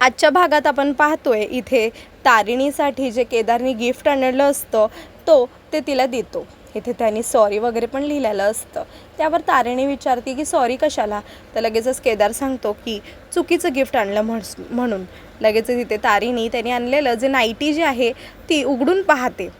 आजच्या भागात आपण पाहतोय इथे तारिणीसाठी जे केदारनी गिफ्ट आणलं असतं ते तिला देतो। इथे त्यांनी सॉरी वगैरे पण लिहिलेलं असतं। त्यावर तारिणी विचारते की सॉरी कशाला, तर लगेचच केदार सांगतो की चुकीचं गिफ्ट आणलं म्हणून। लगेचच इथे तारिणी त्यांनी आणलेलं जे नाईटी जी आहे ती उघडून पाहते।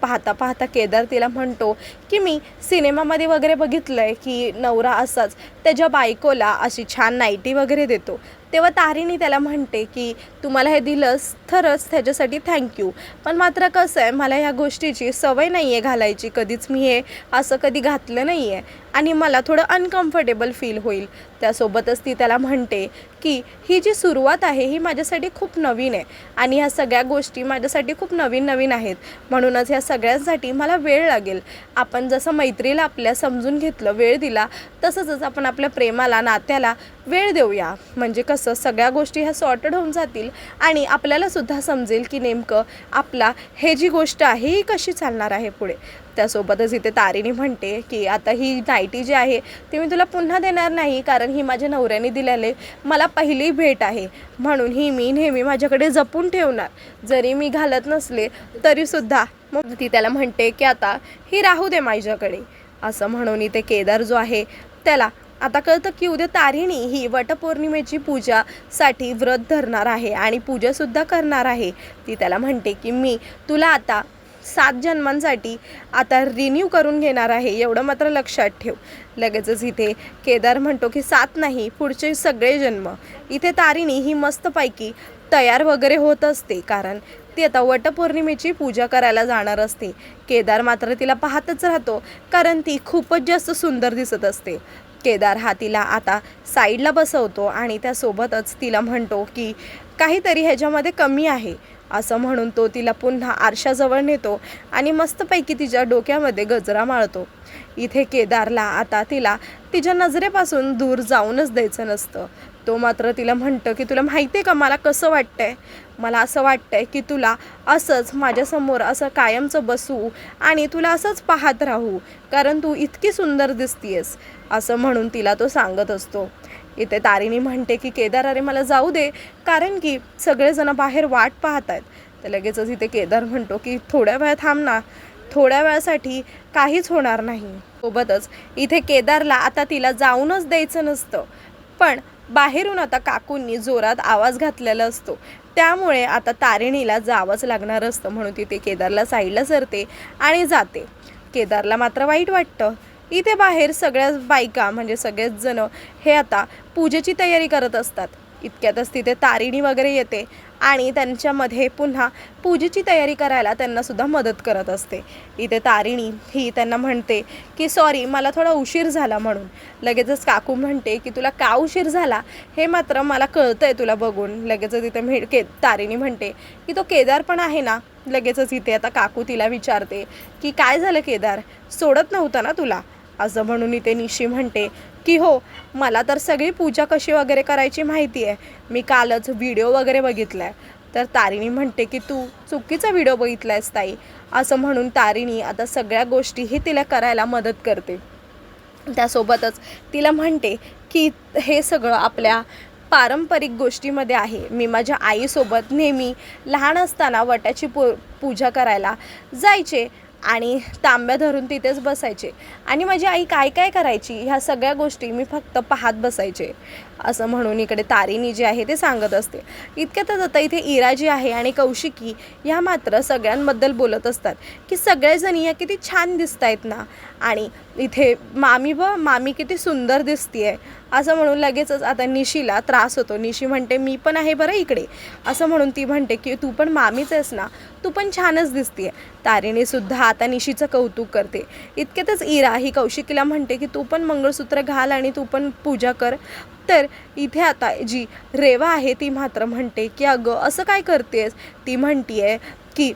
पाहता पाहता केदार तिला म्हणतो की मी सिनेमामध्ये वगैरे बघितलंय की नवरा असाच त्याच्या बायकोला अशी छान नाईटी वगैरे देतो। तेव्हा तारिणी त्याला म्हणते की तुम्हाला हे दिलंस तरच त्याच्यासाठी थँक्यू, पण मात्र कसं आहे मला ह्या गोष्टीची सवय नाही आहे घालायची, कधीच मी हे असं कधी घातलं नाही आहे आणि मला थोडं अनकम्फर्टेबल फील होईल। त्यासोबतच ती त्याला म्हणते की ही जी सुरुवात आहे ही माझ्यासाठी खूप नवीन आहे आणि ह्या सगळ्या गोष्टी माझ्यासाठी खूप नवीन नवीन आहेत, म्हणूनच ह्या सगळ्यांसाठी मला वेळ लागेल। आपण जसं मैत्रीला आपल्या समजून घेतलं, वेळ दिला, तसंच आपण आपल्या प्रेमाला नात्याला वेळ देऊया, म्हणजे कसं सगळ्या गोष्टी ह्या सॉर्टेड होऊन जातील आणि आपल्याला सुद्धा समजेल की नेमकं आपला हे जी गोष्ट आहे ही कशी चालणार आहे पुढे। त्यासोबतच इथे तारिणी म्हणते की आता ही नाईटी जी आहे ती मी तुला पुन्हा देणार नाही, कारण ही माझ्या नवऱ्याने दिलेली मला पहिली भेट आहे, म्हणून ही मी नेहमी माझ्याकडे जपून ठेवणार, जरी मी घालत नसले तरीसुद्धा। मग ती त्याला म्हणते की आता ही राहू दे माझ्याकडे। असं म्हणून इथे केदार जो आहे त्याला आता कळतं की उद्या तारिणी ही वटपौर्णिमेची पूजासाठी व्रत धरणार आहे आणि पूजासुद्धा करणार आहे। ती त्याला म्हणते की मी तुला आता 7 जन्मांसाठी आता रिन्यू करून घेणार आहे, एवढं मात्र लक्षात ठेव। लगेचच इथे केदार म्हणतो की 7 नाही, पुढचे सगळे जन्म। इथे तारिणी ही मस्तपैकी तयार वगैरे होत असते, कारण ती आता वटपौर्णिमेची पूजा करायला जाणार असते। केदार मात्र तिला पाहतच राहतो, कारण ती खूपच जास्त सुंदर दिसत असते। केदार हा तिला आता साईडला बसवतो आणि त्यासोबतच तिला म्हणतो की काहीतरी ह्याच्यामध्ये कमी आहे, असं म्हणून तो तिला पुन्हा आरशाजवळ नेतो आणि मस्तपैकी तिच्या डोक्यामध्ये गजरा माळतो। इथे केदारला आता तिला तिच्या नजरेपासून दूर जाऊनच द्यायचं नसतं। तो मात्र तिला म्हणतो की तुला माहिती आहे का मला कसं वाटतंय, मला असं वाटतंय की तुला असंच माझ्यासमोर असं कायमचं बसू आणि तुला असंच पाहत राहू, कारण तू इतकी सुंदर दिसतीयस, असं म्हणून तिला तो सांगत असतो। इथे तारिणी म्हणते की केदार अरे मला जाऊ दे, कारण की सगळेजण बाहेर वाट पाहत आहेत। तर लगेचच इथे केदार म्हणतो की थोड्या वेळ थांब ना, थोड्या वेळासाठी काहीच होणार नाही। सोबतच इथे केदारला आता तिला जाऊनच द्यायचं नसतं, पण बाहेरून आता काकूंनी जोरात आवाज घातलेला असतो, त्यामुळे आता तारिणीला जावंच लागणार असतं, म्हणून तिथे केदारला साईडला सरते आणि जाते। केदारला मात्र वाईट वाटतं। इथे बाहेर सगळ्याच बायका म्हणजे सगळेच जण हे आता पूजेची तयारी करत असतात। इतक्यातच तिथे तारिणी वगैरे येते आणि त्यांच्यामध्ये पुन्हा पूजेची तयारी करायला त्यांनासुद्धा मदत करत असते। इथे तारिणी ही त्यांना म्हणते की सॉरी मला थोडा उशीर झाला म्हणून। लगेचच काकू म्हणते की तुला का उशीर झाला हे मात्र मला कळतंय तुला बघून। लगेचच इथे तारिणी म्हणते की तो केदार पण आहे ना। लगेचच इथे आता काकू तिला विचारते की काय झालं केदार, सोडत नव्हता ना तुला, असं म्हणून इथे निशी म्हणते की हो मला तर सगळी पूजा कशी वगैरे करायची माहिती आहे, मी कालच व्हिडिओ वगैरे बघितला आहे। तर तारिणी म्हणते की तू चुकीचा व्हिडिओ बघितला आहेस ताई, असं म्हणून तारिणी आता सगळ्या गोष्टीही तिला करायला मदत करते। त्यासोबतच तिला म्हणते की हे सगळं आपल्या पारंपरिक गोष्टीमध्ये आहे। मी माझ्या आईसोबत नेहमी लहान असताना वटाची पूजा करायला जायचे आणि तांब्या धरून तिथेच बसायचे आणि माझी आई काय काय करायची ह्या सगळ्या गोष्टी मी फक्त पाहत बसायचे, असं म्हणून इकडे तारिणी जी आहे ते सांगत असते। इतक्यातच आता इथे इरा जी आहे आणि कौशिकी ह्या मात्र सगळ्यांबद्दल बोलत असतात की सगळेजण या किती छान दिसत आहेत ना, आणि इथे मामी किती सुंदर दिसतीये, असं म्हणून लगेचच आता निशीला त्रास होतो। निशी म्हणते मी पण आहे बरं इकडे, असं म्हणून ती म्हणते की तू पण मामीच आहेस ना, तू पण छानच दिसतीये। तारिणीसुद्धा आता निशीचं कौतुक करते। इतक्यातच इरा ही कौशिकीला म्हणते की तू पण मंगळसूत्र घाल आणि तू पण पूजा कर। तर इथे आता जी रेवा आहे ती मात्र म्हणते की अगं असं काय करतेस, ती म्हणतीये की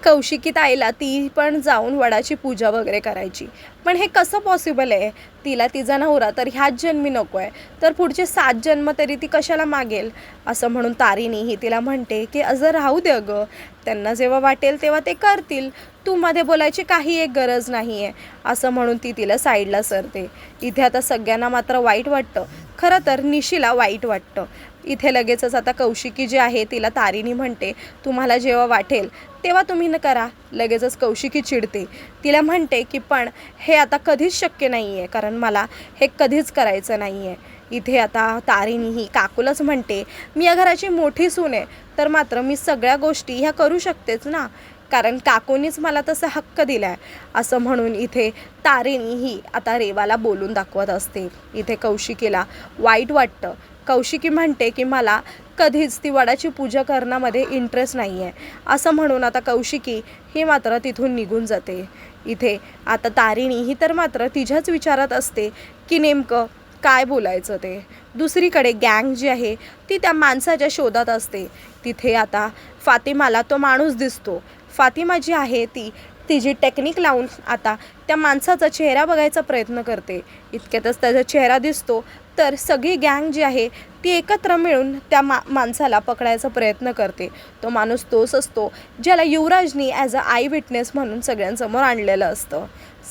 कौशिकी ताईला ती पण जाऊन वडाची पूजा वगैरे करायची, पण हे कसं पॉसिबल आहे, तिला तिचा नवरा तर ह्याच जन्मी नको आहे, तर पुढचे 7 जन्म तरी ती कशाला मागेल, असं म्हणून तारिणी ही तिला म्हणते की असं राहू दे अगं, त्यांना जेव्हा वाटेल तेव्हा ते करतील, तू मध्ये बोलायची काही एक गरज नाही आहे, असं म्हणून ती तिला साईडला सरते। इथे आता सगळ्यांना मात्र वाईट वाटतं, खरं तर निशीला वाईट वाटतं, इथे लगेचच आता कौशिकी जी आहे तिला तारिणी म्हणते, तुम्हाला जेव्हा वाटेल तेव्हा तुम्ही न करा. लगेचच कौशिकी चिडते, तिला म्हणते की पण हे आता कधीच शक्य नाही आहे, कारण मला हे कधीच करायचं नाही आहे. इथे आता तारिणी ही काकूलाच म्हणते, मी या घराची मोठी सून आहे, तर मात्र मी सगळ्या गोष्टी ह्या करू शकतेच ना, कारण काकूनीच मला तसा हक्क दिला आहे. असं म्हणून इथे तारिणी ही आता रेवाला बोलून दाखवत असते. इथे कौशिकीला वाईट वाटतं. कौशिकी म्हणते की मला कधीच ती वडाची पूजा करण्यामध्ये इंटरेस्ट नाही आहे. असं म्हणून आता कौशिकी ही मात्र तिथून निघून जाते. इथे आता तारिणी ही तर मात्र तिच्याच विचारात असते की नेमकं काय बोलायचं ते. दुसरीकडे गँग जी आहे ती त्या माणसाच्या शोधात असते. तिथे आता फातिमाला तो माणूस दिसतो. फातिमा जी आहे ती तिची टेक्निक लावून आता त्या माणसाचा चेहरा बघायचा प्रयत्न करते. इतक्यातच त्याचा चेहरा दिसतो, तर सगळी गँग जी आहे ती एकत्र मिळून त्या माणसाला पकडायचा प्रयत्न करते. तो माणूस तोच असतो ज्याला युवराजनी ॲज अ आय विटनेस म्हणून सगळ्यांसमोर आणलेलं असतं.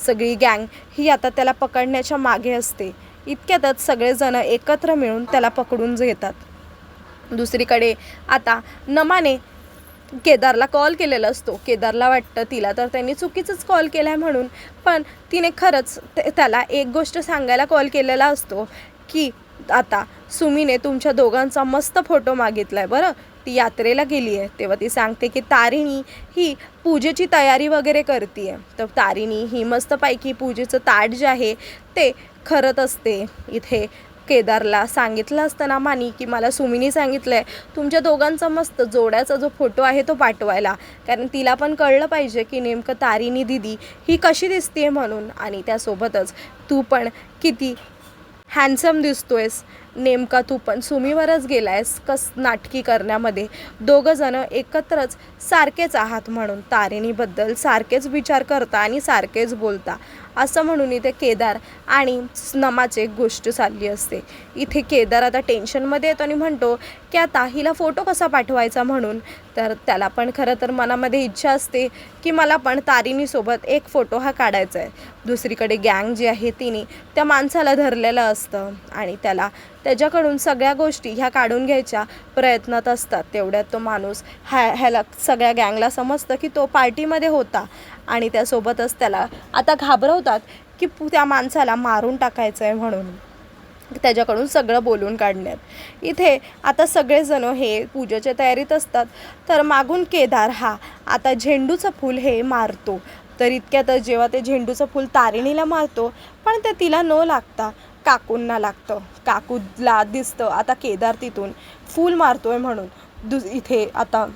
सगळी गँग ही आता त्याला पकडण्याच्या मागे असते. इतक्यातच सगळेजण एकत्र मिळून त्याला पकडून घेतात. दुसरीकडे आता नमाने केदारला कॉल केलेला असतो. केदारला वाटतं तिला तर त्यांनी चुकीचंच कॉल केला आहे म्हणून, पण तिने खरंच त्याला एक गोष्ट सांगायला कॉल केलेला असतो की आता सुमीने तुमच्या दोघांचा मस्त फोटो मागितला आहे बरं. ती यात्रेला गेली आहे तेव्हा ती सांगते की तारिणी ही पूजेची तयारी वगैरे करते आहे. तर तारिणी ही मस्तपैकी पूजेचं ताट जे आहे ते खरत असते. इथे केदारला सांगितलं असताना मानी की मला सुमीनी सांगितलं आहे तुमच्या दोघांचा मस्त जोड्याचा जो फोटो आहे तो पाठवायला, कारण तिला पण कळलं पाहिजे की नेमकं तारिणी दिदी ही कशी दिसते म्हणून, आणि त्यासोबतच तू पण किती हँडसम दिसतोयस. नेमका तू पण सुमीवरच गेला आहेस कस नाटकी करण्यामध्ये. दोघंजणं एकत्रच सारखेच आहात म्हणून तारिणीबद्दल सारखेच विचार करता आणि सारखेच बोलता. असं म्हणून इथे केदार आणि नमाची एक गोष्ट चालली असते. इथे केदार आता टेन्शनमध्ये येतो आणि म्हणतो की आता हिला फोटो कसा पाठवायचा म्हणून. तर त्याला पण खरं तर मनामध्ये इच्छा असते की मला पण तारिणीसोबत एक फोटो हा काढायचा आहे. दुसरीकडे गँग जी आहे तिने त्या माणसाला धरलेलं असतं आणि त्याच्याकडून सगळ्या गोष्टी ह्या काढून घ्यायच्या प्रयत्नात असतात. तेवढ्यात तो माणूस ह्याला सगळ्या गँगला समजतं की तो पार्टीमध्ये होता आणि त्यासोबतच त्याला आता घाबरवतात की त्या माणसाला मारून टाकायचं आहे म्हणून त्याच्याकडून सगळं बोलून काढण्यात. इथे आता सगळेजण हे पूजेच्या तयारीत असतात, तर मागून केदार हा आता झेंडूचं फूल हे मारतो. तर इतक्यातच जेव्हा ते झेंडूचं फूल तारिणीला मारतो, पण ते तिला न लागता काकूंना लागतं. काकूला दिसतं आता केदार तिथून फूल मारतोय म्हणून. इथे आता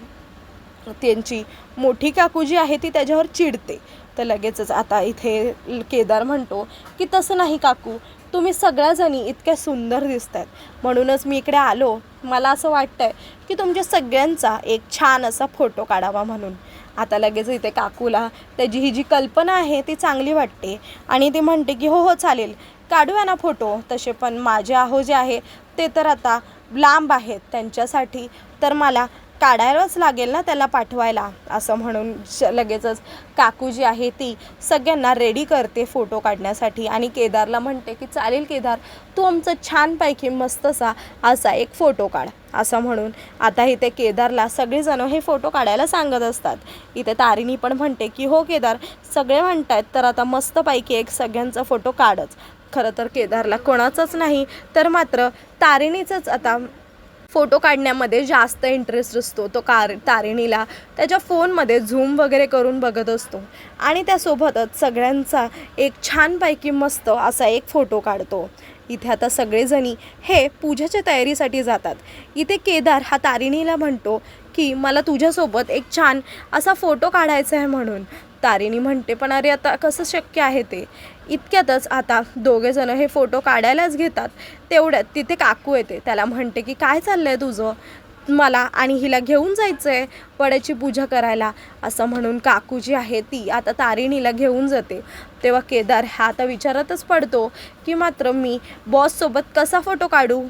त्यांची मोठी काकू जी आहे ती त्याच्यावर चिडते. तर लगेचच आता इथे केदार म्हणतो की तसं नाही काकू, तुम्ही सगळ्याजणी इतक्या सुंदर दिसत आहेत म्हणूनच मी इकडे आलो. मला असं वाटतं आहे की तुमच्या सगळ्यांचा एक छान असा फोटो काढावा म्हणून. आता लगेच इथे काकूला त्याची ही जी कल्पना आहे ती चांगली वाटते आणि ती म्हणते की हो चालेल, काढूया ना फोटो. तसे पण माझे आहो जे आहे ते तर आता लांब आहेत, त्यांच्यासाठी तर मला काढायलाच लागेल ना त्याला पाठवायला. असं म्हणून लगेचच काकू जी आहे ती सगळ्यांना रेडी करते फोटो काढण्यासाठी आणि केदारला म्हणते की चालेल केदार, तू आमचं छानपैकी मस्तसा असा एक फोटो काढ. असं म्हणून आता इथे केदारला सगळेजण हे फोटो काढायला सांगत असतात. इथे तारिणी पण म्हणते की हो केदार, सगळे म्हणतायत तर आता मस्तपैकी एक सगळ्यांचा फोटो काढच. खरं तर केदारला कोणाचंच नाही तर मात्र तारिणीचंच आता फोटो काढण्यामध्ये जास्त इंटरेस्ट असतो. तो तारिणीला त्याच्या फोनमध्ये झूम वगैरे करून बघत असतो आणि त्यासोबतच सगळ्यांचा एक छानपैकी मस्त असा एक फोटो काढतो. इथे आता सगळेजणी हे पूजेच्या तयारीसाठी जातात. इथे केदार हा तारिणीला म्हणतो की मला तुझ्यासोबत एक छान असा फोटो काढायचा आहे म्हणून. तारिणी म्हणते पण अरे आता कसं शक्य आहे ते. इतक्यातच आता दोघेजणं हे फोटो काढायलाच घेतात. तेवढ्यात तिथे काकू येते. त्याला म्हणते की काय चाललं आहे तुझं, मला आणि हिला घेऊन जायचं आहे वडाची पूजा करायला. असं म्हणून काकू जी आहे ती आता तारिणीला घेऊन जाते. तेव्हा केदार हा आता विचारातच पडतो की मात्र मी बॉससोबत कसा फोटो काढू.